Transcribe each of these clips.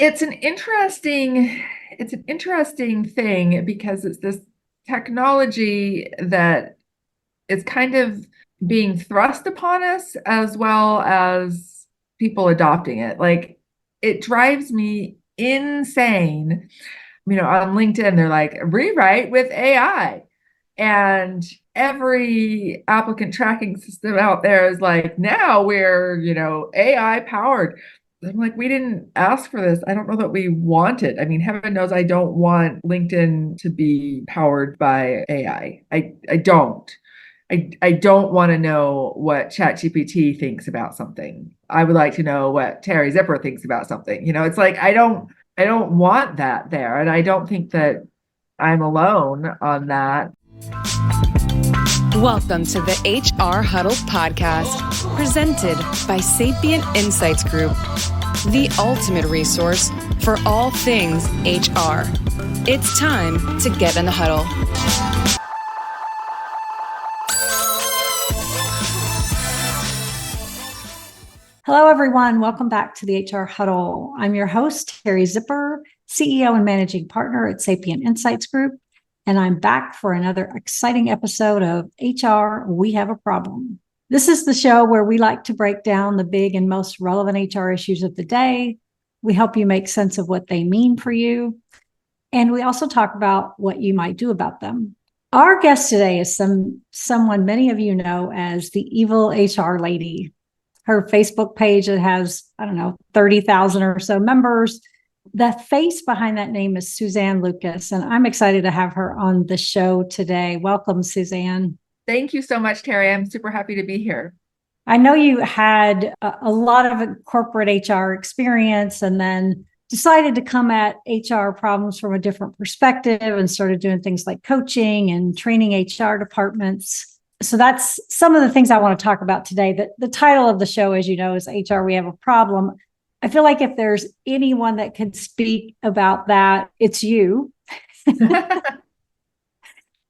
It's an interesting thing because it's this technology that is kind of being thrust upon us as well as people adopting it. Like it drives me insane. On LinkedIn, they're like, rewrite with AI. And every applicant tracking system out there is like, now we're, AI powered. I'm like, we didn't ask for this. I don't know that we want it. I mean, heaven knows I don't want LinkedIn to be powered by AI. I don't. I don't want to know what ChatGPT thinks about something. I would like to know what Teri Zipper thinks about something. It's like I don't want that there. And I don't think that I'm alone on that. Welcome to the HR Huddle podcast, presented by Sapient Insights Group, the ultimate resource for all things HR. It's time to get in the huddle. Hello, everyone. Welcome back to the HR Huddle. I'm your host, Teri Zipper, CEO and Managing Partner at Sapient Insights Group, and I'm back for another exciting episode of HR We Have a Problem. This is the show where we like to break down the big and most relevant HR issues of the day. We help you make sense of what they mean for you, and we also talk about what you might do about them. Our guest today is someone many of you know as the evil HR lady. Her Facebook page that has, 30,000 or so members. The face behind that name is Suzanne Lucas, and I'm excited to have her on the show today. Welcome, Suzanne. Thank you so much, Teri. I'm super happy to be here. I know you had a lot of corporate HR experience and then decided to come at HR problems from a different perspective and started doing things like coaching and training HR departments. So that's some of the things I want to talk about today. The title of the show, as you know, is HR We Have a Problem. I feel like if there's anyone that can speak about that, it's you.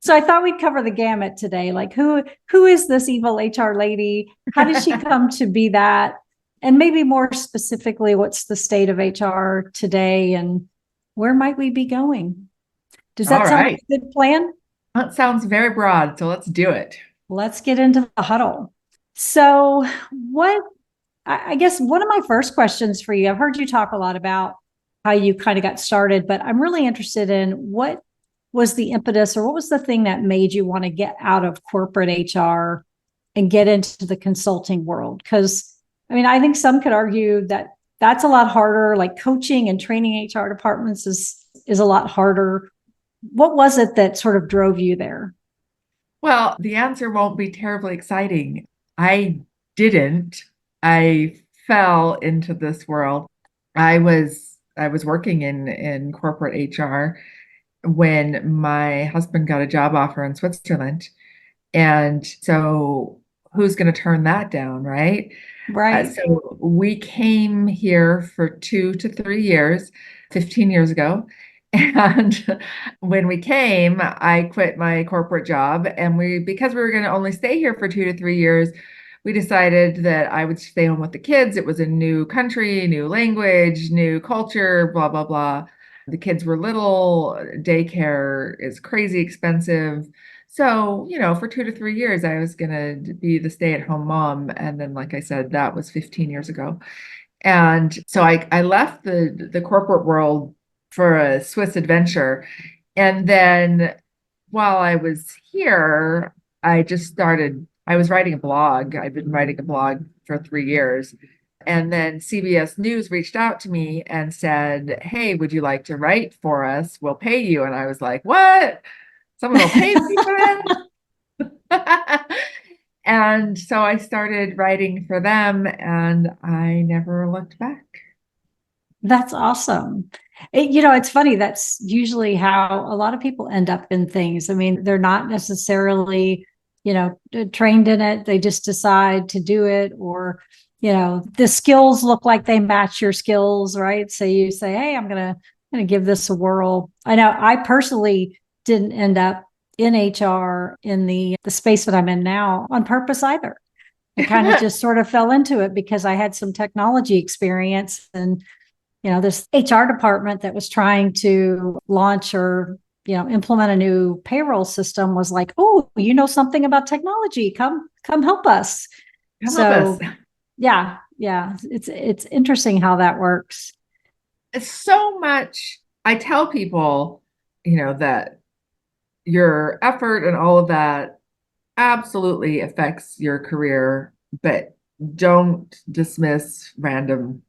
So I thought we'd cover the gamut today. Like who is this evil HR lady? How did she come to be that? And maybe more specifically, what's the state of HR today and where might we be going? Does that sound like a good plan? That sounds very broad. So let's do it. Let's get into the huddle. So I guess one of my first questions for you, I've heard you talk a lot about how you kind of got started, but I'm really interested in what was the impetus or what was the thing that made you want to get out of corporate HR and get into the consulting world? Because, I think some could argue that that's a lot harder, like coaching and training HR departments is a lot harder. What was it that sort of drove you there? Well, the answer won't be terribly exciting. I didn't. I fell into this world. I was working in corporate HR when my husband got a job offer in Switzerland. And so who's going to turn that down, right? Right. So we came here for 2 to 3 years, 15 years ago. And when we came, I quit my corporate job, and because we were going to only stay here for 2 to 3 years, we decided that I would stay home with the kids. It was a new country, new language, new culture, blah, blah, blah. The kids were little. Daycare is crazy expensive. So, for 2 to 3 years, I was going to be the stay-at-home mom. And then, like I said, that was 15 years ago. And so I left the corporate world for a Swiss adventure. And then while I was here, I was writing a blog. I've been writing a blog for 3 years. And then CBS News reached out to me and said, "Hey, would you like to write for us? We'll pay you." And I was like, "What? Someone will pay me for that?" And so I started writing for them, and I never looked back. That's awesome. It's funny. That's usually how a lot of people end up in things. They're not necessarily, trained in it. They just decide to do it, or, the skills look like they match your skills, right? So you say, "Hey, I'm gonna give this a whirl." I know I personally didn't end up in HR in the space that I'm in now on purpose either. I kind of just sort of fell into it because I had some technology experience and this HR department that was trying to launch or implement a new payroll system was like, oh, something about technology, come help us. Come help us. So yeah, it's interesting how that works. It's so much. I tell people, that your effort and all of that absolutely affects your career, but don't dismiss random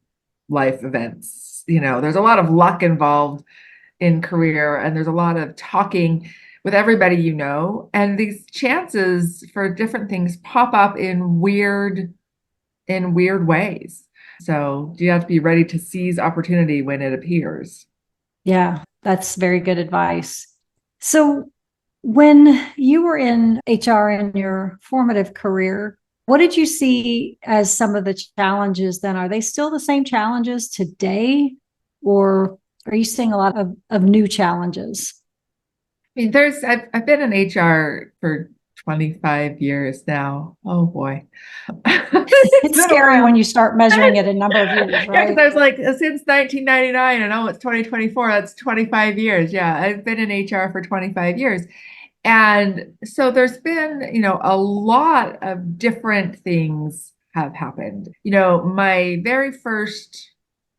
life events. There's a lot of luck involved in career, and there's a lot of talking with everybody, and these chances for different things pop up in weird ways. So you have to be ready to seize opportunity when it appears. Yeah, that's very good advice. So when you were in HR in your formative career, what did you see as some of the challenges then? Are they still the same challenges today, or are you seeing a lot of new challenges? I mean, I've been in HR for 25 years now. Oh boy. It's scary when you start measuring it in number of years, Yeah, because right? I was like, since 1999, and oh, it's 2024, that's 25 years. Yeah, I've been in HR for 25 years. And so there's been, a lot of different things have happened. My very first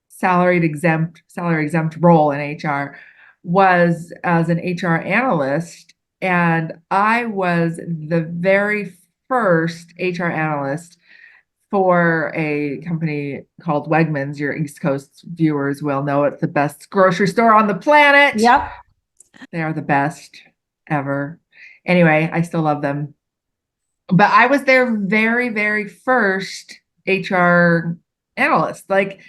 salary exempt role in HR was as an HR analyst. And I was the very first HR analyst for a company called Wegmans. Your East Coast viewers will know it's the best grocery store on the planet. Yep. They are the best ever. Anyway, I still love them. But I was their very, very first HR analyst. Like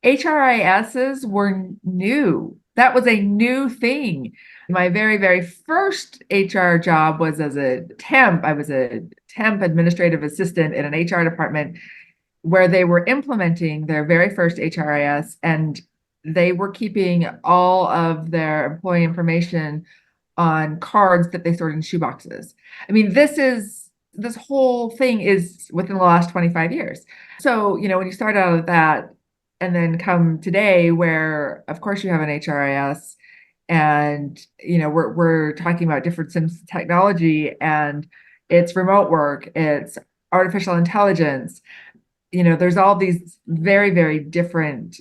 HRISs were new. That was a new thing. My very, very first HR job was as a temp. I was a temp administrative assistant in an HR department where they were implementing their very first HRIS, and they were keeping all of their employee information on cards that they stored in shoeboxes. I mean, this whole thing is within the last 25 years. So, when you start out of that and then come today where of course you have an HRIS, and we're talking about different systems of technology, and it's remote work, it's artificial intelligence, there's all these very, very different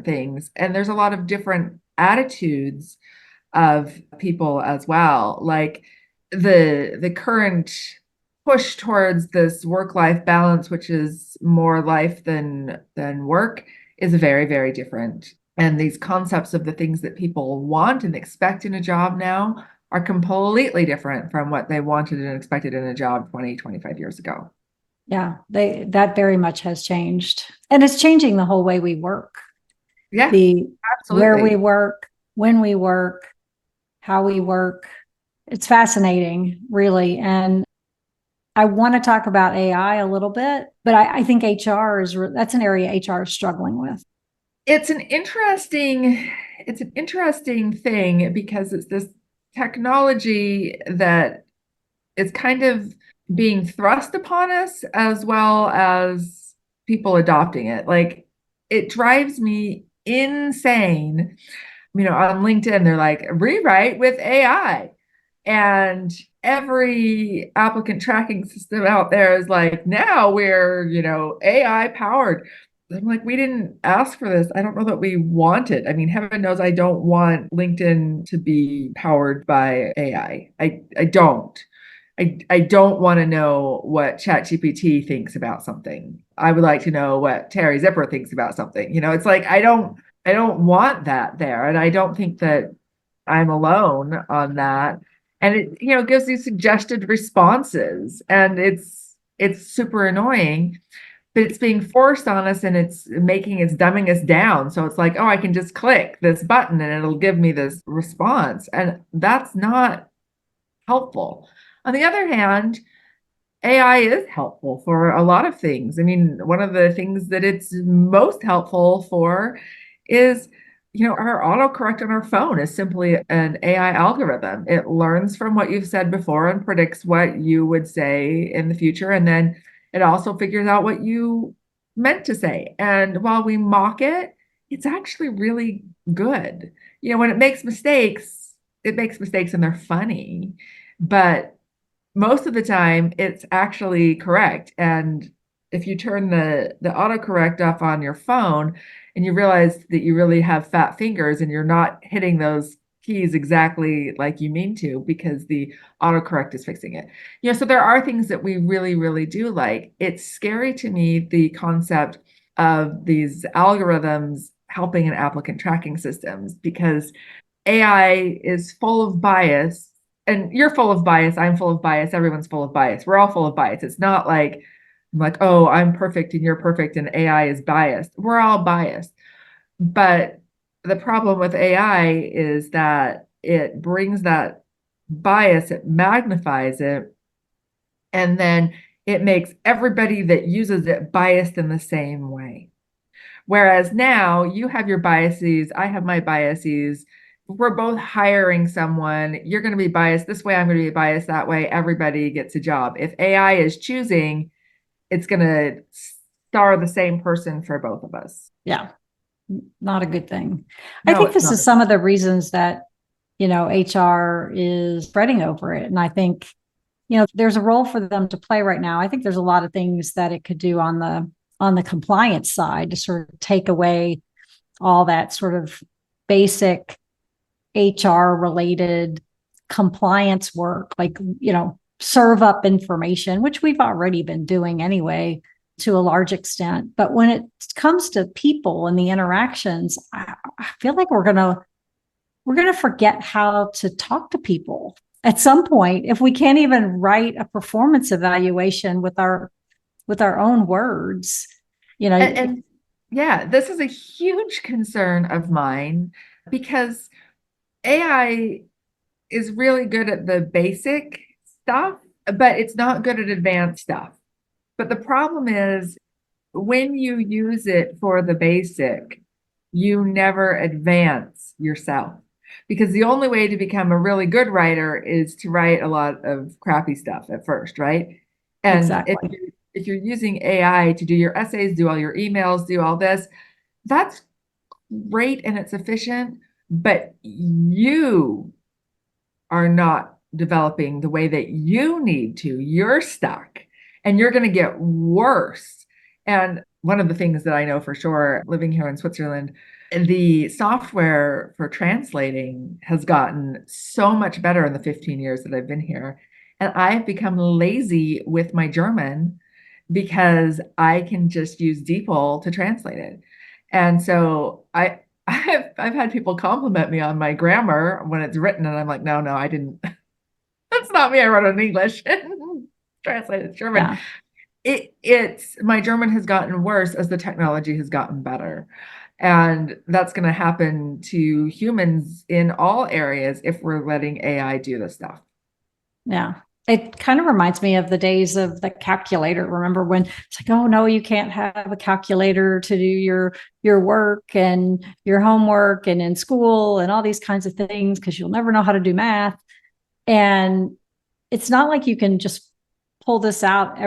things, and there's a lot of different attitudes of people as well. Like the current push towards this work-life balance, which is more life than work, is very, very different. And these concepts of the things that people want and expect in a job now are completely different from what they wanted and expected in a job 20, 25 years ago. Yeah, that very much has changed. And it's changing the whole way we work. Yeah, absolutely. Where we work, when we work, how we work. It's fascinating, really. And I want to talk about AI a little bit, but I think that's an area HR is struggling with. It's an interesting thing because it's this technology that is kind of being thrust upon us as well as people adopting it. Like, it drives me insane. On LinkedIn, they're like, rewrite with AI. And every applicant tracking system out there is like, now we're, AI powered. I'm like, we didn't ask for this. I don't know that we want it. I mean, heaven knows I don't want LinkedIn to be powered by AI. I don't. I don't want to know what ChatGPT thinks about something. I would like to know what Teri Zipper thinks about something. It's like I don't want that there. And I don't think that I'm alone on that. And it, gives these suggested responses, and it's super annoying, but it's being forced on us, and it's dumbing us down. So it's like, oh, I can just click this button and it'll give me this response. And that's not helpful. On the other hand, AI is helpful for a lot of things. I mean, one of the things that it's most helpful for is, our autocorrect on our phone is simply an AI algorithm. It learns from what you've said before and predicts what you would say in the future. And then it also figures out what you meant to say. And while we mock it, it's actually really good. When it makes mistakes and they're funny, but most of the time it's actually correct. And if you turn the autocorrect off on your phone and you realize that you really have fat fingers and you're not hitting those keys exactly like you mean to because the autocorrect is fixing it. So there are things that we really, really do like. It's scary to me, the concept of these algorithms helping in applicant tracking systems, because AI is full of bias, and you're full of bias, I'm full of bias, everyone's full of bias. We're all full of bias. It's not like I'm like, oh, I'm perfect and you're perfect and AI is biased. We're all biased. But the problem with AI is that it brings that bias, it magnifies it, and then it makes everybody that uses it biased in the same way. Whereas now you have your biases, I have my biases. We're both hiring someone. You're going to be biased this way, I'm going to be biased that way. Everybody gets a job. If AI is choosing, it's going to star the same person for both of us. Yeah, not a good thing. I No, think it's this not. is some of the reasons that, HR is spreading over it. And I think, there's a role for them to play right now. I think there's a lot of things that it could do on the compliance side to sort of take away all that sort of basic HR related compliance work, like, serve up information, which we've already been doing anyway to a large extent. But when it comes to people and the interactions, I feel like we're gonna forget how to talk to people at some point if we can't even write a performance evaluation with our own words. And yeah, this is a huge concern of mine because AI is really good at the basic stuff, but it's not good at advanced stuff. But the problem is when you use it for the basic, you never advance yourself. Because the only way to become a really good writer is to write a lot of crappy stuff at first, right? And Exactly. if you're using AI to do your essays, do all your emails, do all this, that's great and it's efficient, but you are not developing the way that you need to. You're stuck and you're going to get worse. And one of the things that I know for sure, living here in Switzerland, the software for translating has gotten so much better in the 15 years that I've been here. And I've become lazy with my German because I can just use DeepL to translate it. And so I've had people compliment me on my grammar when it's written, and I'm like, no, I didn't. That's not me. I wrote it in English and translated German. Yeah. It's my German has gotten worse as the technology has gotten better. And that's going to happen to humans in all areas if we're letting AI do this stuff. Yeah. It kind of reminds me of the days of the calculator. Remember when it's like, oh no, you can't have a calculator to do your work and your homework and in school and all these kinds of things because you'll never know how to do math. And it's not like you can just pull this out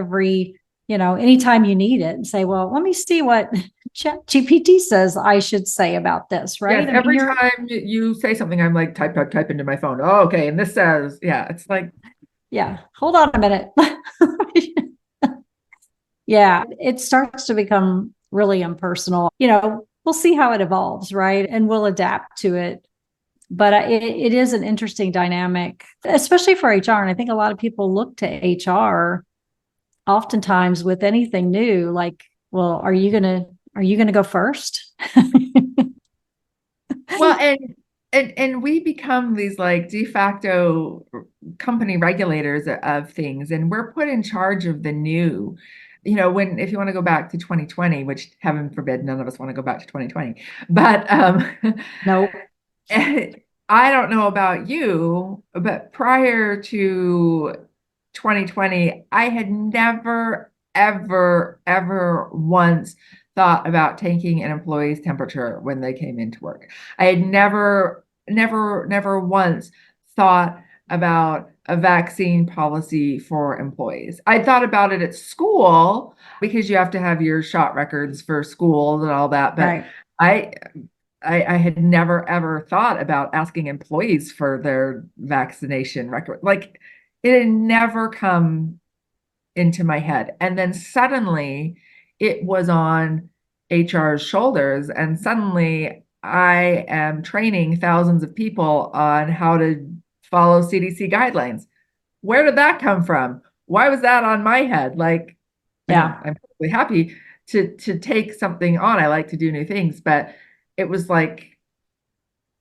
anytime you need it and say, well, let me see what GPT says I should say about this, right? Yes, every time you say something, I'm like, type into my phone. Oh, okay. And this says, yeah, it's like, yeah, hold on a minute. Yeah, it starts to become really impersonal. We'll see how it evolves, right? And we'll adapt to it. But it is an interesting dynamic, especially for HR. And I think a lot of people look to HR oftentimes with anything new, like, well, are you gonna go first? well, and we become these like de facto company regulators of things, and we're put in charge of the new. If you want to go back to 2020, which heaven forbid, none of us want to go back to 2020, but No. I don't know about you, but prior to 2020, I had never, ever, ever once thought about taking an employee's temperature when they came into work. I had never, never, never once thought about a vaccine policy for employees. I thought about it at school because you have to have your shot records for schools and all that, but Right. I I had never ever thought about asking employees for their vaccination record. Like it had never come into my head. And then suddenly it was on HR's shoulders. And suddenly I am training thousands of people on how to follow CDC guidelines. Where did that come from? Why was that on my head? Like, I mean, Yeah. I'm perfectly happy to take something on. I like to do new things, but it was like,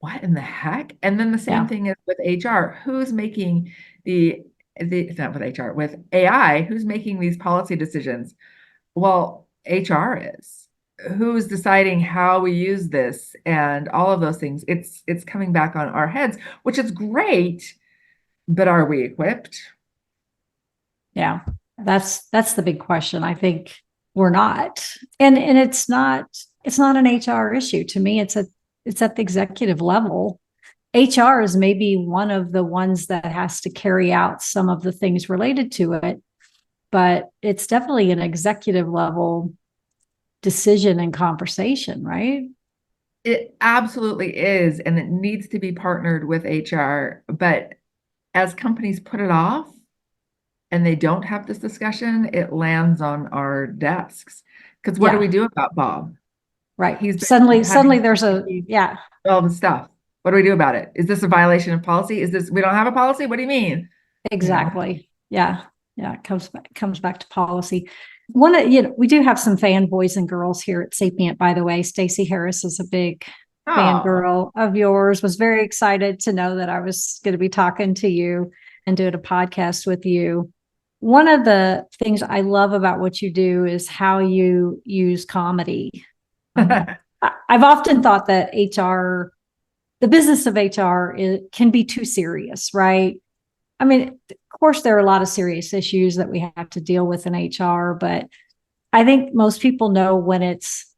what in the heck? And then the same Yeah. thing is with HR. Who's making it's not with HR, with AI, who's making these policy decisions? Well, HR is. Who's deciding how we use this and all of those things? It's coming back on our heads, which is great, but are we equipped? Yeah. That's the big question. I think we're not. And it's not an HR issue. To me, it's at the executive level. HR is maybe one of the ones that has to carry out some of the things related to it, but it's definitely an executive level decision and conversation, right? It absolutely is, and it needs to be partnered with HR. But as companies put it off and they don't have this discussion, it lands on our desks. Because what do we Yeah, do about Bob? right. He's been Suddenly having there's yeah, all the stuff. What do we do about it? Is this a violation of policy? Is this, we don't have a policy? What do you mean? You know? exactly. Yeah. Yeah. It comes back to policy. We do have some fanboys and girls here at Sapient, by the way. Stacey Harris is a big Oh, fangirl of yours, was very excited to know that I was going to be talking to you and doing a podcast with you. One of the things I love about what you do is how you use comedy. I've often thought that HR, the business of HR, can be too serious, right? I mean, of course, there are a lot of serious issues that we have to deal with in HR, but I think most people know when it's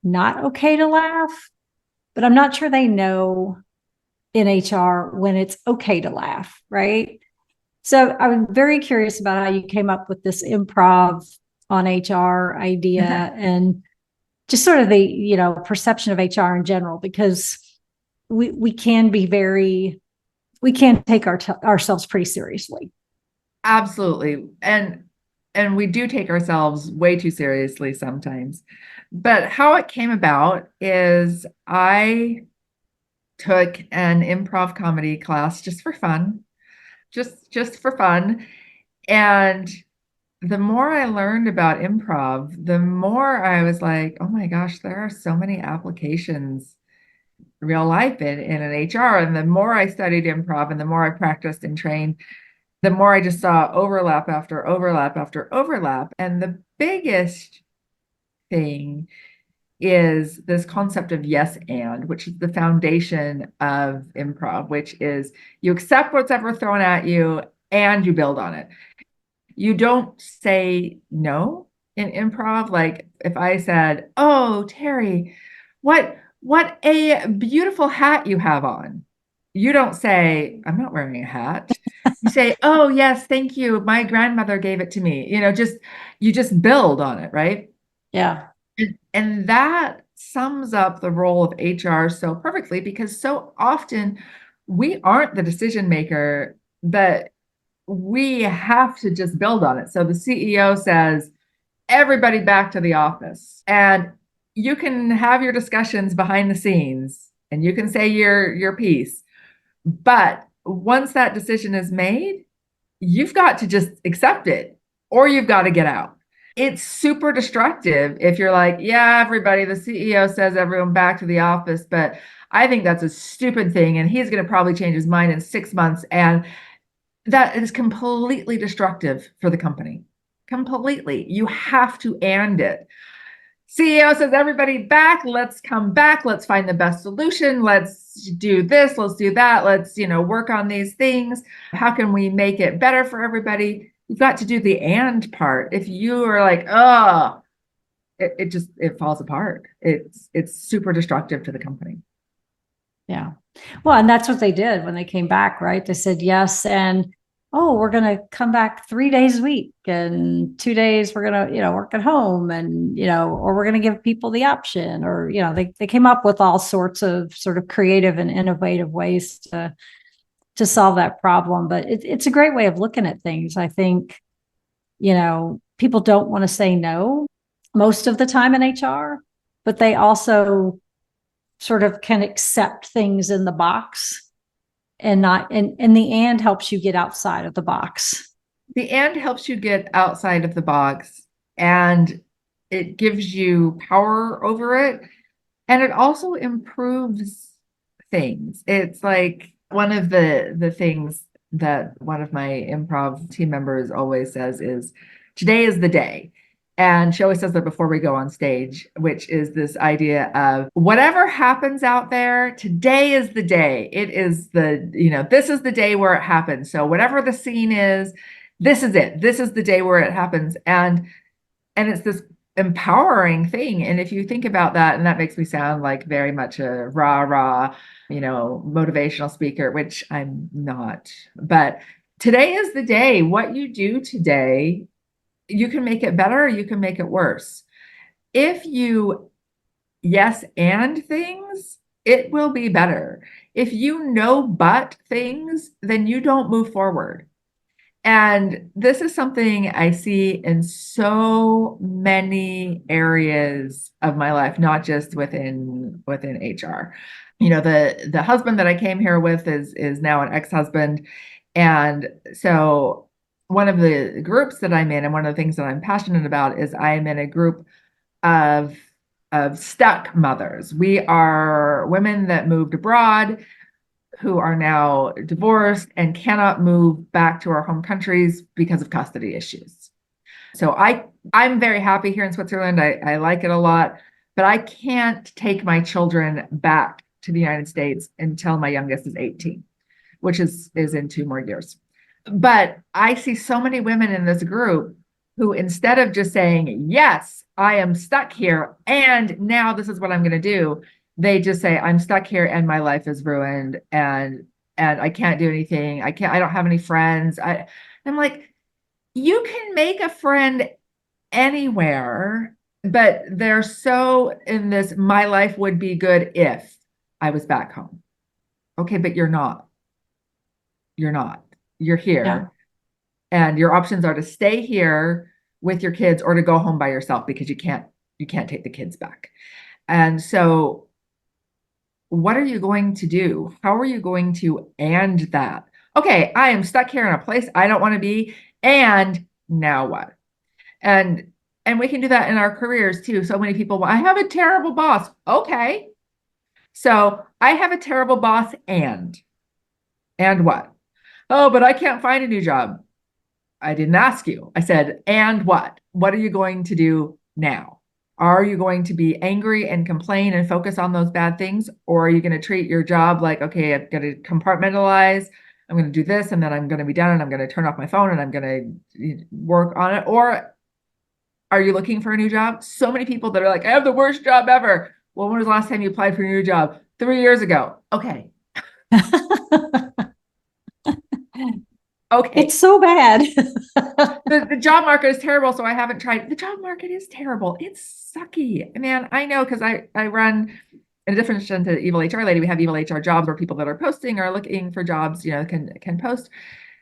not okay to laugh, but I'm not sure they know in HR when it's okay to laugh, right? So I'm very curious about how you came up with this improv on HR idea and just sort of the, perception of HR in general, because we can be we can take ourselves pretty seriously. absolutely. And we do take ourselves way too seriously sometimes. But how it came about is I took an improv comedy class just for fun, just for fun. And the more I learned about improv, the more I was like, oh my gosh, there are so many applications real life in an HR. And the more I studied improv and the more I practiced and trained, the more I just saw overlap after overlap after overlap. And the biggest thing is this concept of yes and, which is the foundation of improv, which is you accept what's ever thrown at you and you build on it. You don't say no in improv. Like if I said, "Oh, Teri, what a beautiful hat you have on." You don't say, "I'm not wearing a hat." You say, "Oh, yes, thank you. My grandmother gave it to me." Just you just build on it, right? Yeah. And that sums up the role of HR so perfectly because so often we aren't the decision maker, but we have to just build on it. So the CEO says, everybody back to the office. And you can have your discussions behind the scenes and you can say your piece. But once that decision is made, you've got to just accept it or you've got to get out. It's super destructive if you're like, yeah, everybody, the CEO says everyone back to the office, but I think that's a stupid thing. And he's going to probably change his mind in 6 months. And that is completely destructive for the company. Completely. You have to and it. CEO says, everybody back, let's come back, let's find the best solution, let's do this, let's do that, let's, work on these things. How can we make it better for everybody? You've got to do the and part. If you are like, oh, it falls apart. It's super destructive to the company. Yeah. Well, and that's what they did when they came back, right? They said yes. And oh, we're going to come back 3 days a week and 2 days we're going to, work at home and, or we're going to give people the option or, they came up with all sorts of sort of creative and innovative ways to solve that problem. But it's a great way of looking at things. I think, people don't want to say no most of the time in HR, but they also sort of can accept things in the box and not, and the and helps you get outside of the box. The and helps you get outside of the box, and it gives you power over it. And it also improves things. It's like one of the things that one of my improv team members always says is, today is the day. And she always says that before we go on stage, which is this idea of whatever happens out there, today is the day. It is this is the day where it happens. So whatever the scene is, this is it. This is the day where it happens. And it's this empowering thing. And if you think about that, and that makes me sound like very much a rah, motivational speaker, which I'm not. But today is the day. What you do today, you can make it better, or you can make it worse. If you yes and things, it will be better. If you no but things, then you don't move forward. And this is something I see in so many areas of my life, not just within HR. The husband that I came here with is now an ex-husband. And so one of the groups that I'm in, and one of the things that I'm passionate about, is I am in a group of stuck mothers. We are women that moved abroad, who are now divorced and cannot move back to our home countries because of custody issues. So I'm very happy here in Switzerland. I like it a lot, but I can't take my children back to the United States until my youngest is 18, which is in 2 more years. But I see so many women in this group who, instead of just saying, yes, I am stuck here, and now this is what I'm going to do, they just say, I'm stuck here and my life is ruined, and I can't do anything. I don't have any friends. I'm like, you can make a friend anywhere, but they're so in this, my life would be good if I was back home. Okay, but you're not. You're here. Yeah. And your options are to stay here with your kids or to go home by yourself, because you can't take the kids back. And so what are you going to do? How are you going to end that? Okay, I am stuck here in a place I don't want to be, and now what? And we can do that in our careers too. So many people, I have a terrible boss. Okay. So I have a terrible boss, and what? Oh, but I can't find a new job. I didn't ask you. I said, and what? What are you going to do now? Are you going to be angry and complain and focus on those bad things? Or are you going to treat your job like, okay, I'm going to compartmentalize. I'm going to do this, and then I'm going to be done, and I'm going to turn off my phone, and I'm going to work on it? Or are you looking for a new job? So many people that are like, I have the worst job ever. Well, when was the last time you applied for a new job? 3 years ago. Okay. Okay. It's so bad. The job market is terrible, so I haven't tried. The job market is terrible. It's sucky. Man, I know, because I run, in addition to Evil HR Lady, we have Evil HR Jobs, where people that are posting are looking for jobs, can post.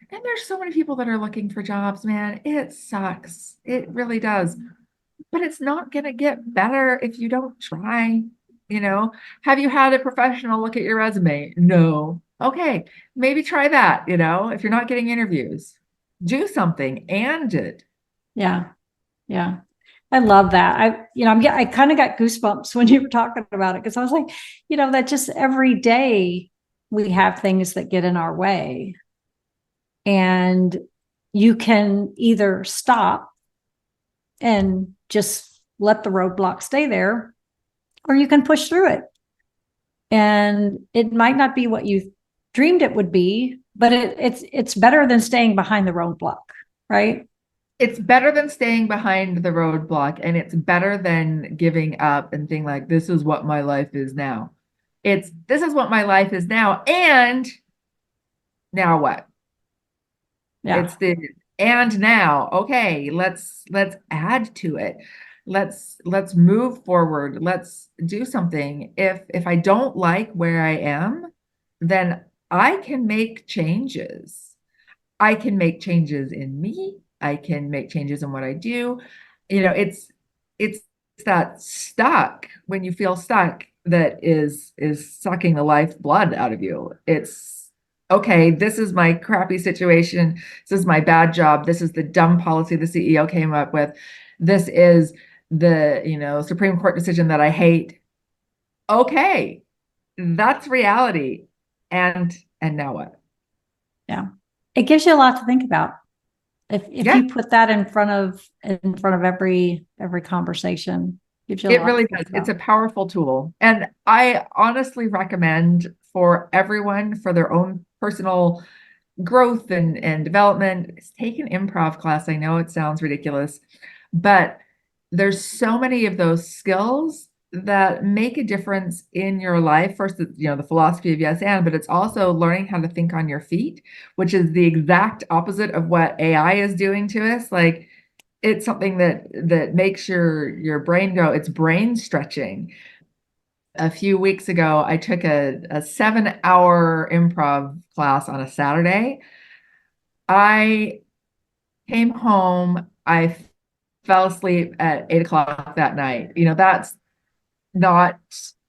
And there's so many people that are looking for jobs, man. It sucks. It really does. But it's not going to get better if you don't try. Have you had a professional look at your resume? No. Okay, maybe try that. If you're not getting interviews, do something and it. Yeah. Yeah. I love that. I kind of got goosebumps when you were talking about it, because I was like, that just every day we have things that get in our way, and you can either stop and just let the roadblock stay there, or you can push through it. And it might not be what you dreamed it would be, but it's better than staying behind the roadblock, right? It's better than staying behind the roadblock, and it's better than giving up and being like, this is what my life is now. This is what my life is now, and now what? Yeah. It's the and now, okay, let's add to it. Let's move forward. Let's do something. If I don't like where I am, then I can make changes. I can make changes in me. I can make changes in what I do. It's that stuck when you feel stuck that is sucking the lifeblood out of you. It's okay, this is my crappy situation. This is my bad job. This is the dumb policy the CEO came up with. This is the, Supreme Court decision that I hate. Okay, that's reality. And now what? Yeah. It gives you a lot to think about. If Yeah. you put that in front of every conversation, gives you a It lot to really think does. It's about. a powerful tool. And I honestly recommend for everyone for their own personal growth and development, take an improv class. I know it sounds ridiculous, but there's so many of those skills that make a difference in your life. First, the philosophy of yes and, but it's also learning how to think on your feet, which is the exact opposite of what AI is doing to us. Like it's something that makes your brain go, it's brain stretching. A few weeks ago, I took a 7-hour improv class on a Saturday. I came home, I fell asleep at 8 o'clock that night. That's not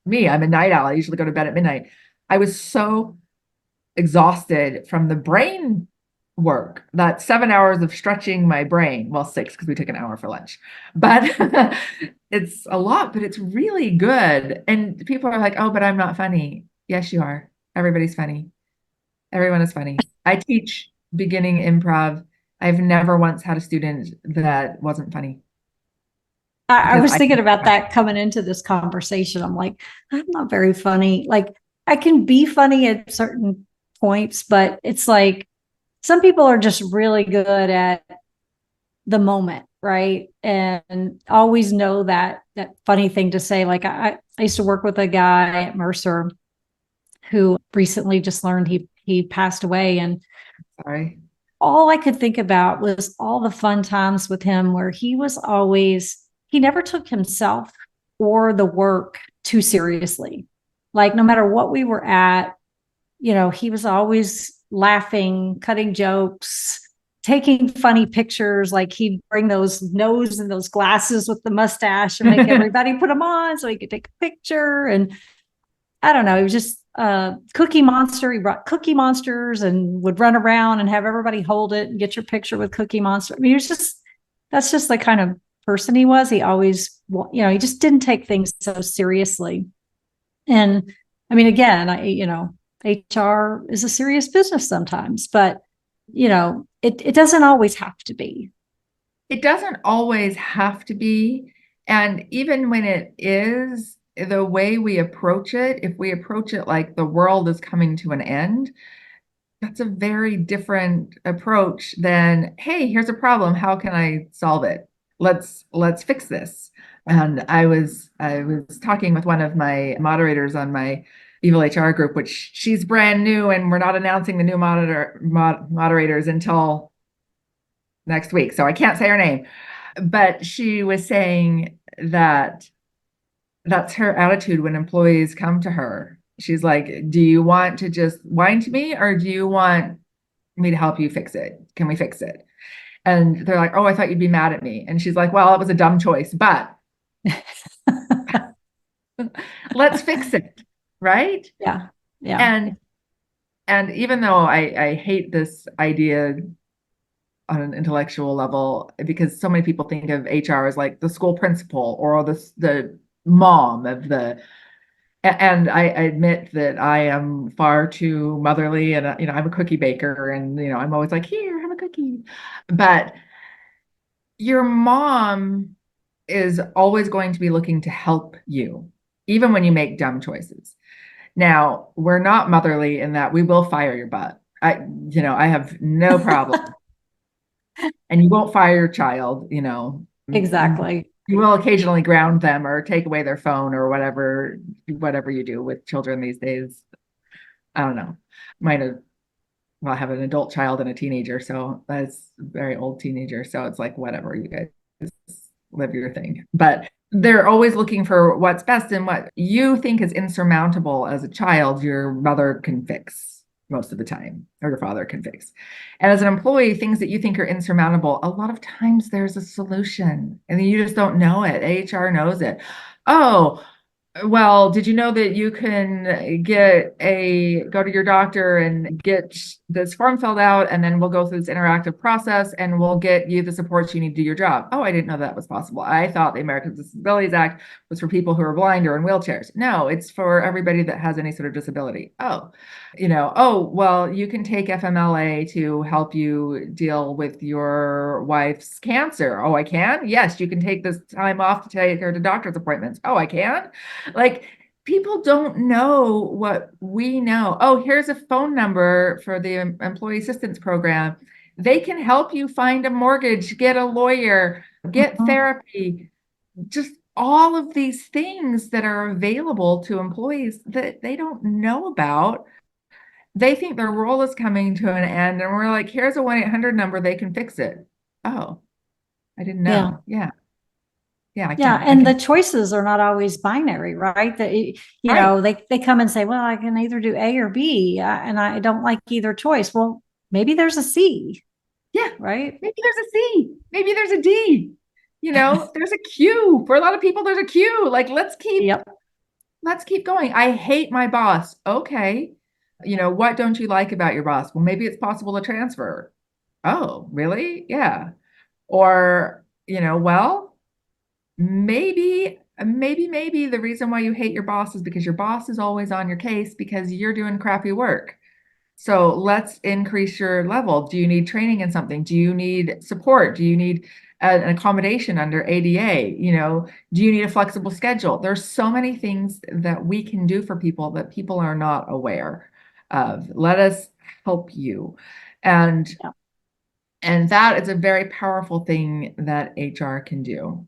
me. I'm a night owl. I usually go to bed at midnight. I was so exhausted from the brain work, that 7 hours of stretching my brain. Well, 6 because we took an hour for lunch, but it's a lot, but it's really good. And people are like, oh, but I'm not funny. Yes, you are. Everybody's funny. Everyone is funny. I teach beginning improv. I've never once had a student that wasn't funny I because was I thinking can be about funny. that coming into this conversation. I'm like, I'm not very funny. Like, I can be funny at certain points, but it's like some people are just really good at the moment, right? And always know that funny thing to say. Like I used to work with a guy at Mercer who recently just learned he passed away, and Sorry. all I could think about was all the fun times with him where he never took himself or the work too seriously. Like no matter what we were at, he was always laughing, cutting jokes, taking funny pictures. Like he'd bring those nose and those glasses with the mustache and make everybody put them on so he could take a picture. And I don't know. He was just a cookie monster. He brought cookie monsters and would run around and have everybody hold it and get your picture with Cookie Monster. I mean, that's just the kind of person he was. He always, he just didn't take things so seriously. And I mean, again, HR is a serious business sometimes, but it doesn't always have to be. It doesn't always have to be. And even when it is, the way we approach it, if we approach it like the world is coming to an end, that's a very different approach than, hey, here's a problem. How can I solve it? Let's fix this. And I was talking with one of my moderators on my Evil HR group, which she's brand new, and we're not announcing the new moderators until next week. So I can't say her name. But she was saying that that's her attitude when employees come to her. She's like, do you want to just whine to me, or do you want me to help you fix it? Can we fix it? And they're like, oh, I thought you'd be mad at me. And she's like, well, it was a dumb choice, but let's fix it. Right. Yeah. Yeah. And even though I hate this idea on an intellectual level, because so many people think of HR as like the school principal or the mom of the, and I admit that I am far too motherly, and I'm a cookie baker, and I'm always like, here, have a cookie. But your mom is always going to be looking to help you, even when you make dumb choices. Now, we're not motherly in that we will fire your butt. I have no problem. And you won't fire your child. Exactly. You will occasionally ground them or take away their phone or whatever you do with children these days. I don't know. Might have well, I have an adult child and a teenager, so that's a very old teenager. So it's like, whatever, you guys live your thing. But they're always looking for what's best, and what you think is insurmountable as a child, your mother can fix most of the time, or your father can fix. And as an employee, things that you think are insurmountable, a lot of times there's a solution and you just don't know it. HR knows it. Oh, well, did you know that you can go to your doctor and get this form filled out, and then we'll go through this interactive process and we'll get you the supports you need to do your job? Oh, I didn't know that was possible. I thought the Americans with Disabilities Act was for people who are blind or in wheelchairs. No, it's for everybody that has any sort of disability. Oh, well, you can take FMLA to help you deal with your wife's cancer. Oh, I can? Yes, you can take this time off to take her to doctor's appointments. Oh, I can? Like, people don't know what we know. Oh, here's a phone number for the employee assistance program. They can help you find a mortgage, get a lawyer, get Mhm. therapy, just all of these things that are available to employees that they don't know about. They think their role is coming to an end, and we're like, here's a 1-800 number, they can fix it. Oh, I didn't Yeah. know. Yeah. Yeah, I Yeah. can. I And the can. choices are not always binary, right? That, Right. they come and say, well, I can either do A or B, and I don't like either choice. Well, maybe there's a C, Yeah. right? Maybe there's a C. Maybe there's a D. There's a Q. For a lot of people, there's a Q. Like, Yep. let's keep going. I hate my boss. Okay. What don't you like about your boss? Well, maybe it's possible to transfer. Oh, really? Yeah. Or, well, maybe the reason why you hate your boss is because your boss is always on your case because you're doing crappy work. So let's increase your level. Do you need training in something? Do you need support? Do you need an accommodation under ADA? Do you need a flexible schedule? There's so many things that we can do for people that people are not aware of. Let us help you. And Yeah. and that is a very powerful thing that HR can do.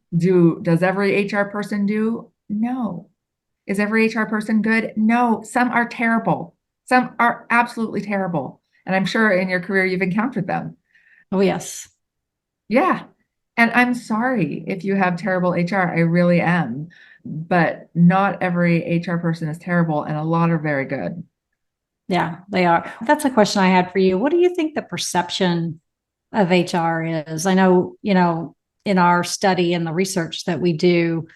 Does every HR person do? No. Is every HR person good? No. Some are terrible. Some are absolutely terrible. And I'm sure in your career you've encountered them. Oh, yes. Yeah. And I'm sorry if you have terrible HR. I really am. But not every HR person is terrible, and a lot are very good. Yeah, they are. That's a question I had for you. What do you think the perception of HR is? I know, in our study and the research that we do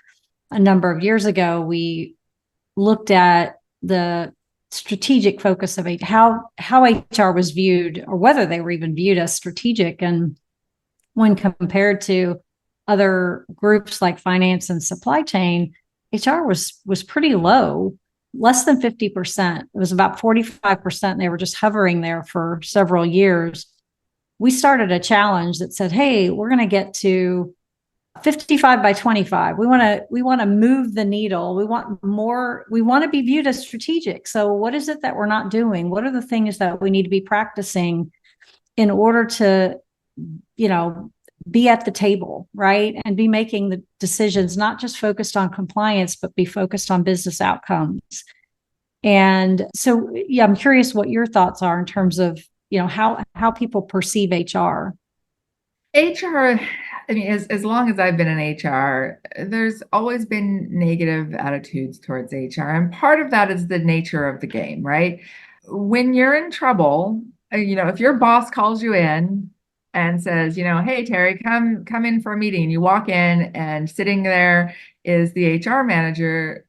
a number of years ago, we looked at the strategic focus of how HR was viewed, or whether they were even viewed as strategic. And when compared to other groups like finance and supply chain, HR was pretty low, less than 50%. It was about 45%. They were just hovering there for several years. We started a challenge that said, hey, we're going to get to 55 by 25. We want to move the needle. We want more. We want to be viewed as strategic. So what is it that we're not doing? What are the things that we need to be practicing in order to, be at the table, right? And be making the decisions, not just focused on compliance, but be focused on business outcomes. And so, yeah, I'm curious what your thoughts are in terms of, how people perceive HR. HR, I mean, as long as I've been in HR, there's always been negative attitudes towards HR. And part of that is the nature of the game, right? When you're in trouble, if your boss calls you in and says, hey, Teri, come in for a meeting. You walk in and sitting there is the HR manager,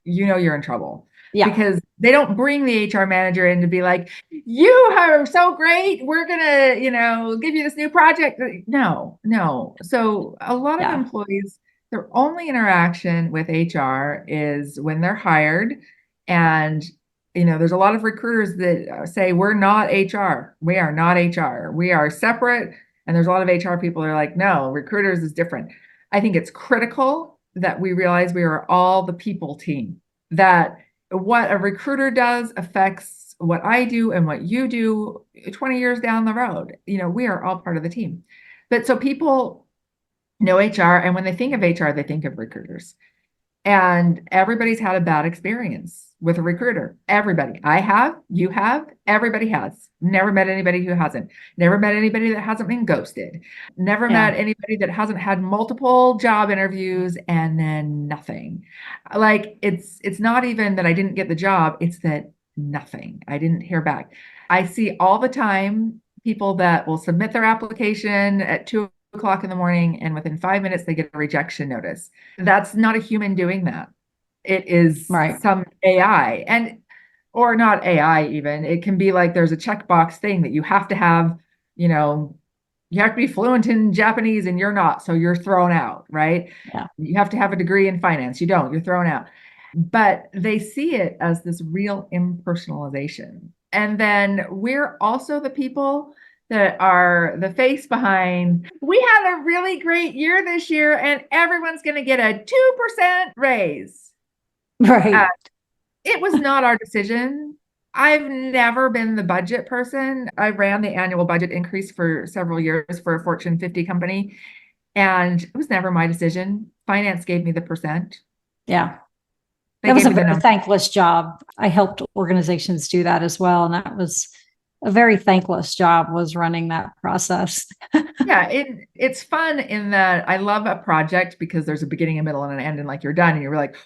you're in trouble Yeah. because they don't bring the HR manager in to be like, you are so great. We're going to, give you this new project. No, no. So a lot of Yeah. employees, their only interaction with HR is when they're hired. And, there's a lot of recruiters that say, we're not HR. We are not HR. We are separate. And there's a lot of HR people that are like, no, recruiters is different. I think it's critical that we realize we are all the people team, that what a recruiter does affects what I do and what you do 20 years down the road. We are all part of the team. But so people know HR, and when they think of HR, they think of recruiters. And everybody's had a bad experience with a recruiter. Everybody. I have, you have, everybody has. Never met anybody who hasn't. Never met anybody that hasn't been ghosted. Never Yeah. met anybody that hasn't had multiple job interviews and then nothing. Like it's not even that I didn't get the job, it's that nothing. I didn't hear back. I see all the time people that will submit their application at 2 o'clock in the morning and within 5 minutes they get a rejection notice. That's not a human doing that. It is Right. some AI, and or not AI even. It can be like there's a checkbox thing that you have to have, you know, you have to be fluent in Japanese and you're not, so you're thrown out, right? Yeah. You have to have a degree in finance. You don't, you're thrown out. But they see it as this real impersonalization. And then we're also the people that are the face behind. We had a really great year this year, and everyone's going to get a 2% raise. Right. It was not our decision. I've never been the budget person. I ran the annual budget increase for several years for a Fortune 50 company, and it was never my decision. Finance gave me the percent. Yeah. They That was gave a me the very number. thankless job. I helped organizations do that as well. And that was a very thankless job, was running that process. Yeah, it's fun in that I love a project because there's a beginning, a middle, and an end, and like you're done, and you're like,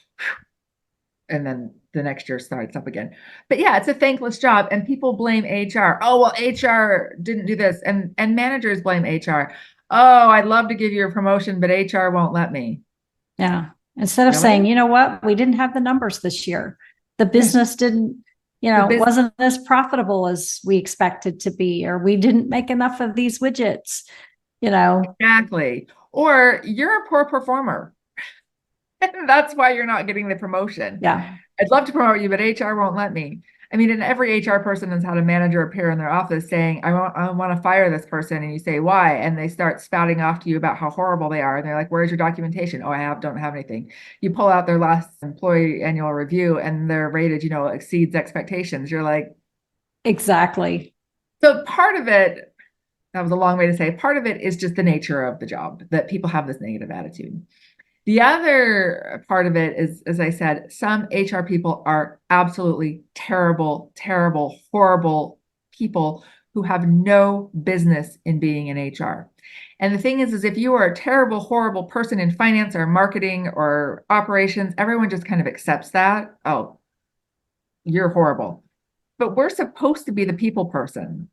and then the next year starts up again. But yeah, it's a thankless job, and people blame HR. Oh, well, HR didn't do this, and managers blame HR. Oh, I'd love to give you a promotion, but HR won't let me. Yeah. Instead of saying, Really? you know what, we didn't have the numbers this year. The Yeah. business didn't, The business. wasn't as profitable as we expected to be, or we didn't make enough of these widgets, Exactly. Or you're a poor performer. And that's why you're not getting the promotion. Yeah. I'd love to promote you, but HR won't let me. I mean, and every HR person has had a manager appear in their office saying, I want to fire this person. And you say, why? And they start spouting off to you about how horrible they are. And they're like, where's your documentation? Oh, don't have anything. You pull out their last employee annual review and they're rated, exceeds expectations. You're like, Exactly. so part of it, that was a long way to say, part of it is just the nature of the job, that people have this negative attitude. The other part of it is, as I said, some HR people are absolutely terrible, terrible, horrible people who have no business in being in HR. And the thing is if you are a terrible, horrible person in finance or marketing or operations, everyone just kind of accepts that. Oh, you're horrible. But we're supposed to be the people person.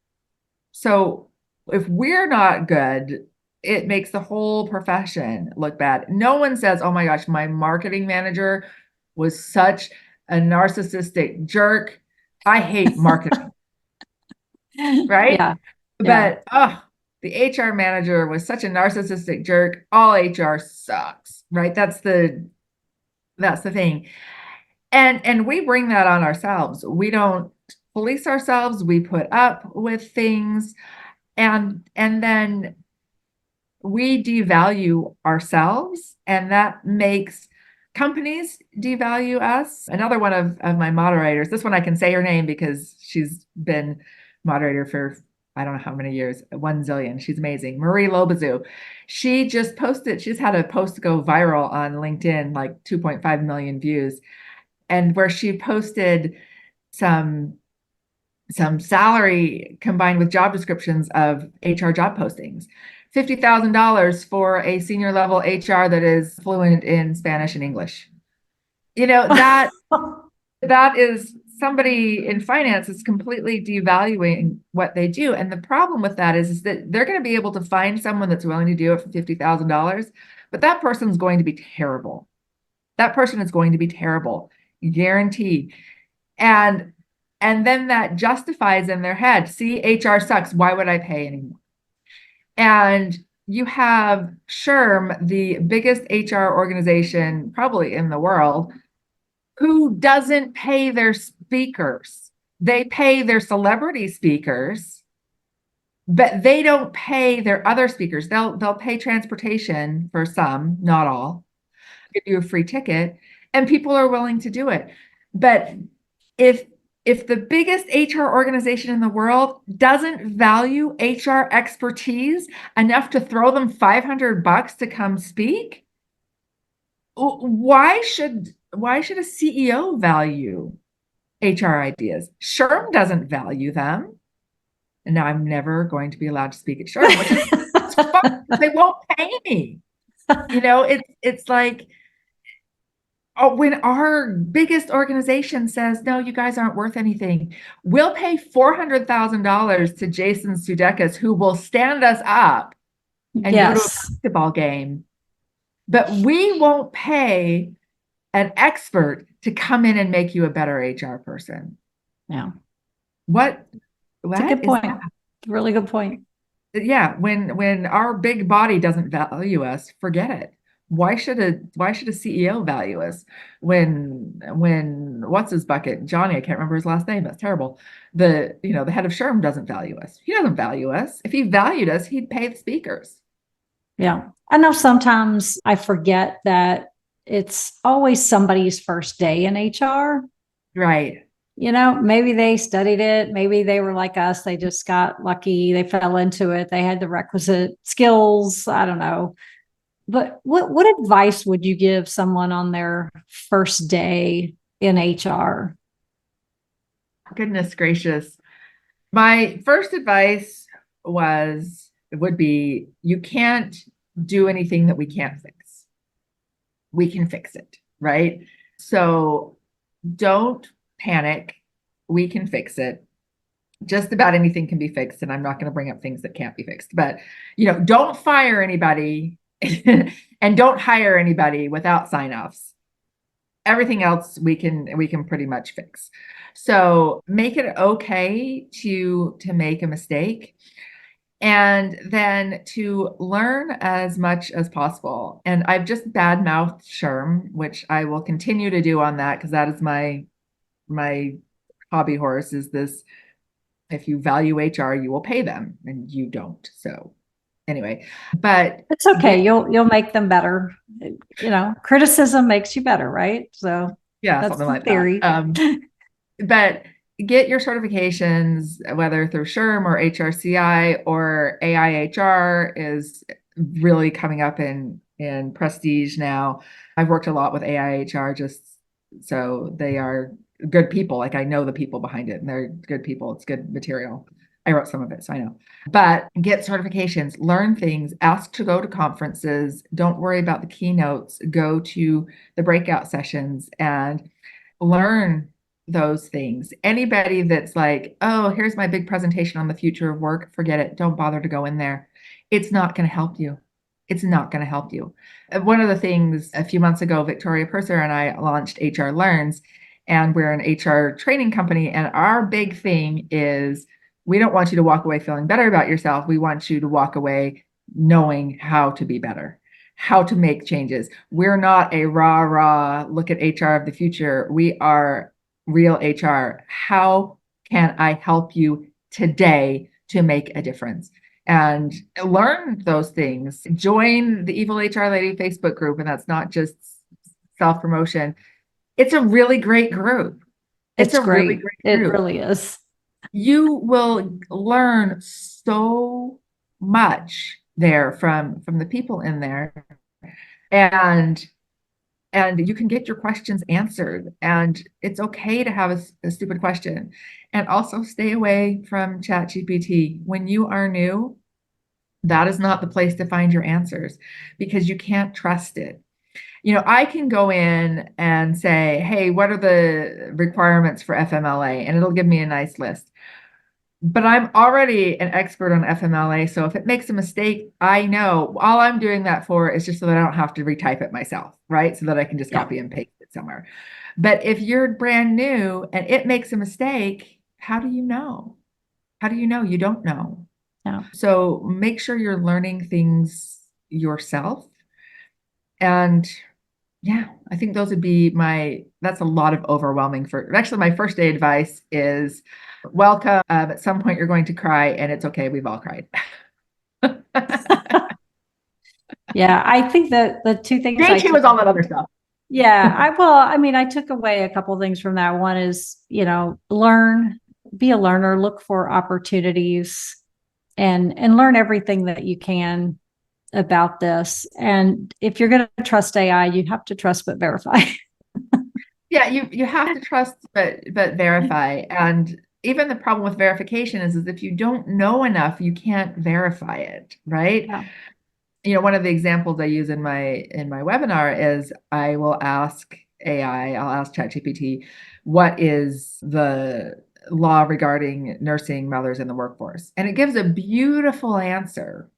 So if we're not good, it makes the whole profession look bad. No one says, oh my gosh, my marketing manager was such a narcissistic jerk. I hate marketing, right? Yeah. Yeah. But the HR manager was such a narcissistic jerk. All HR sucks, right? That's the thing. And we bring that on ourselves. We don't police ourselves. We put up with things, and then we devalue ourselves, and that makes companies devalue us. Another one of my moderators, this one I can say her name because she's been moderator for I don't know how many years, 1 zillion. She's amazing. Marie Lobazu. She's had a post go viral on LinkedIn, like 2.5 million views, and where she posted some salary combined with job descriptions of HR job postings. $50,000 for a senior level HR that is fluent in Spanish and English. That is somebody in finance is completely devaluing what they do. And the problem with that is that they're going to be able to find someone that's willing to do it for $50,000, but that person's going to be terrible. That person is going to be terrible, guaranteed. And then that justifies in their head, see, HR sucks. Why would I pay anymore? And you have SHRM, the biggest HR organization probably in the world, who doesn't pay their speakers. They pay their celebrity speakers, but they don't pay their other speakers. They'll pay transportation for some, not all, give you a free ticket, and people are willing to do it. But if the biggest HR organization in the world doesn't value HR expertise enough to throw them $500 to come speak, why should a CEO value HR ideas? SHRM doesn't value them. And now I'm never going to be allowed to speak at SHRM, which is fun. They won't pay me. It's like, oh, when our biggest organization says, no, you guys aren't worth anything, we'll pay $400,000 to Jason Sudeikis, who will stand us up and go to a Yes. basketball game. But we won't pay an expert to come in and make you a better HR person. Yeah. What It's a good is point. that? Really good point. Yeah, when our big body doesn't value us, forget it. Why should a CEO value us when what's his bucket? Johnny, I can't remember his last name. That's terrible. The head of SHRM doesn't value us. He doesn't value us. If he valued us, he'd pay the speakers. Yeah. I know sometimes I forget that it's always somebody's first day in HR. Right. Maybe they studied it. Maybe they were like us. They just got lucky. They fell into it. They had the requisite skills. I don't know. But what advice would you give someone on their first day in HR? Goodness gracious. My first advice would be you can't do anything that we can't fix. We can fix it, right? So don't panic. We can fix it. Just about anything can be fixed. And I'm not going to bring up things that can't be fixed, but don't fire anybody and don't hire anybody without sign-offs. Everything else we can pretty much fix. So make it okay to make a mistake, and then to learn as much as possible. And I've just bad-mouthed SHRM, which I will continue to do on that, because that is my hobby horse, is this: if you value HR, you will pay them, and you don't. So anyway, but it's okay. You'll make them better. Criticism makes you better, right? So yeah, that's something the like theory. that. But get your certifications, whether through SHRM or HRCI or AIHR is really coming up in prestige now. I've worked a lot with AIHR, just so they are good people. Like, I know the people behind it, and they're good people. It's good material. I wrote some of it, so I know. But get certifications, learn things, ask to go to conferences. Don't worry about the keynotes. Go to the breakout sessions and learn those things. Anybody that's like, oh, here's my big presentation on the future of work, forget it. Don't bother to go in there. It's not going to help you. It's not going to help you. One of the things a few months ago, Victoria Purser and I launched HR Learns, and we're an HR training company. And our big thing is, we don't want you to walk away feeling better about yourself. We want you to walk away knowing how to be better, how to make changes. We're not a rah, look at HR of the future. We are real HR. How can I help you today to make a difference? And learn those things. Join the Evil HR Lady Facebook group. And that's not just self-promotion. It's a really great group. It's a great. really great group. It really is. You will learn so much there from the people in there, and you can get your questions answered, and it's okay to have a stupid question. And also stay away from ChatGPT. When you are new, that is not the place to find your answers, because you can't trust it. I can go in and say, hey, what are the requirements for FMLA? And it'll give me a nice list. But I'm already an expert on FMLA. So if it makes a mistake, I know all I'm doing that for is just so that I don't have to retype it myself, right? So that I can just copy and paste it somewhere. But if you're brand new and it makes a mistake, how do you know? How do you know? You don't know. Yeah. So make sure you're learning things yourself. And yeah, I think those would be that's a lot of overwhelming actually, my first day advice is welcome. At some point you're going to cry, and it's okay. We've all cried. Yeah. I think that the two things Day two is all that other stuff. Yeah. I took away a couple of things from that. One is, be a learner, look for opportunities and learn everything that you can. about this. And if you're going to trust AI, you have to trust but verify. Yeah, you have to trust but verify. And even the problem with verification is if you don't know enough, you can't verify it, right? Yeah. One of the examples I use in my webinar is I will ask AI, I'll ask ChatGPT, what is the law regarding nursing mothers in the workforce? And it gives a beautiful answer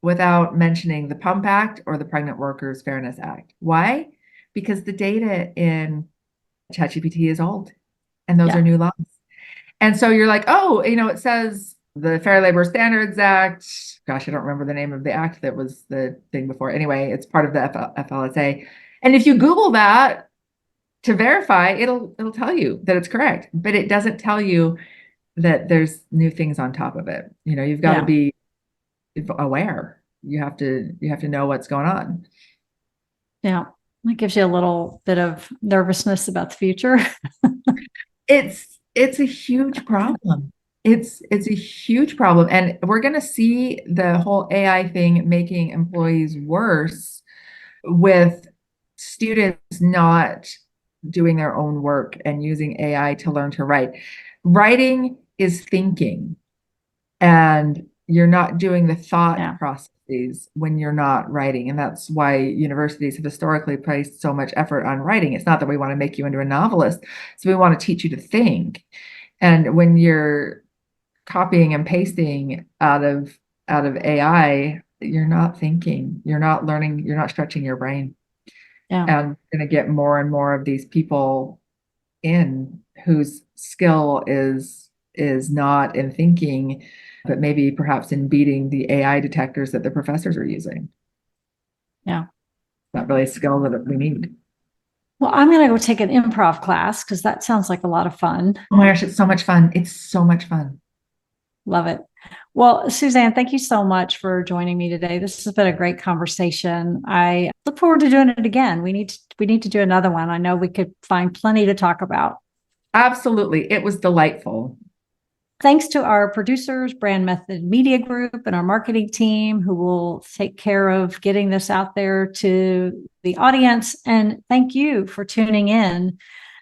without mentioning the Pump Act or the Pregnant Workers Fairness Act. Why? Because the data in ChatGPT is old and those Yeah. are new laws. And so you're like, oh, it says the Fair Labor Standards Act. Gosh, I don't remember the name of the act that was the thing before. Anyway, it's part of the FLSA. And if you Google that to verify, it'll tell you that it's correct, but it doesn't tell you that there's new things on top of it. You've got to Yeah. be aware. You have to know what's going on. Yeah. It gives you a little bit of nervousness about the future. It's a huge problem. It's a huge problem. And we're going to see the whole AI thing making employees worse with students not doing their own work and using AI to learn to write. Writing is thinking, and you're not doing the thought processes when you're not writing. And that's why universities have historically placed so much effort on writing. It's not that we want to make you into a novelist, so we want to teach you to think. And when you're copying and pasting out of AI, you're not thinking, you're not learning, you're not stretching your brain. Yeah. And going to get more and more of these people in whose skill is not in thinking, but maybe perhaps in beating the AI detectors that the professors are using. Yeah. Not really a skill that we need. Well, I'm going to go take an improv class because that sounds like a lot of fun. Oh my gosh, it's so much fun. It's so much fun. Love it. Well, Suzanne, thank you so much for joining me today. This has been a great conversation. I look forward to doing it again. We need to do another one. I know we could find plenty to talk about. Absolutely. It was delightful. Thanks to our producers, Brand Method Media Group, and our marketing team who will take care of getting this out there to the audience. And thank you for tuning in.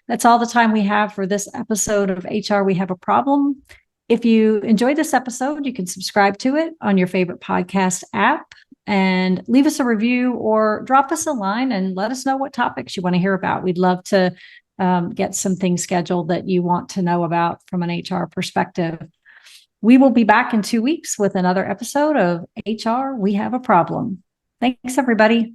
That's all the time we have for this episode of HR We Have a Problem. If you enjoyed this episode, you can subscribe to it on your favorite podcast app and leave us a review or drop us a line and let us know what topics you want to hear about. We'd love to get some things scheduled that you want to know about from an HR perspective. We will be back in 2 weeks with another episode of HR We Have a Problem. Thanks, everybody.